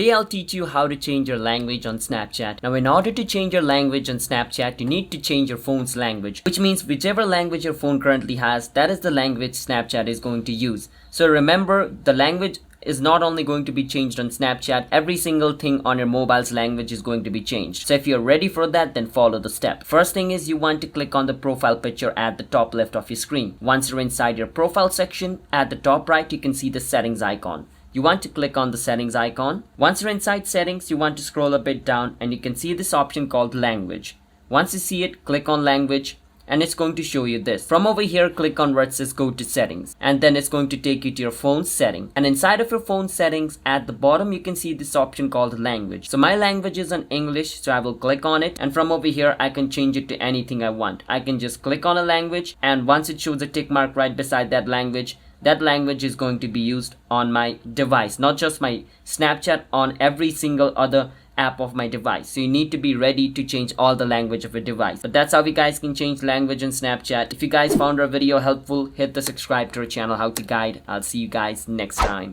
Today I'll teach you how to change your language on Snapchat. Now in order to change your language on Snapchat, you need to change your phone's language, which means whichever language your phone currently has, that is the language Snapchat is going to use. So remember, the language is not only going to be changed on Snapchat, every single thing on your mobile's language is going to be changed. So if you're ready for that, then follow the step. First thing is you want to click on the profile picture at the top left of your screen. Once you're inside your profile section, at the top right you can see the settings icon. You want to click on the settings icon. Once you're inside settings, you want to scroll a bit down and you can see this option called language. Once you see it, click on language and it's going to show you this. From over here, click on where it says go to settings, and then it's going to take you to your phone setting. And inside of your phone settings, at the bottom you can see this option called language. So my language is on English, so I will click on it, and from over here I can change it to anything I want. I can just click on a language, and once it shows a tick mark right beside that language is going to be used on my device, not just my Snapchat, on every single other app of my device. So you need to be ready to change all the language of your device. But that's how you guys can change language on Snapchat. If you guys found our video helpful, hit the subscribe to our channel, How to Guide. I'll see you guys next time.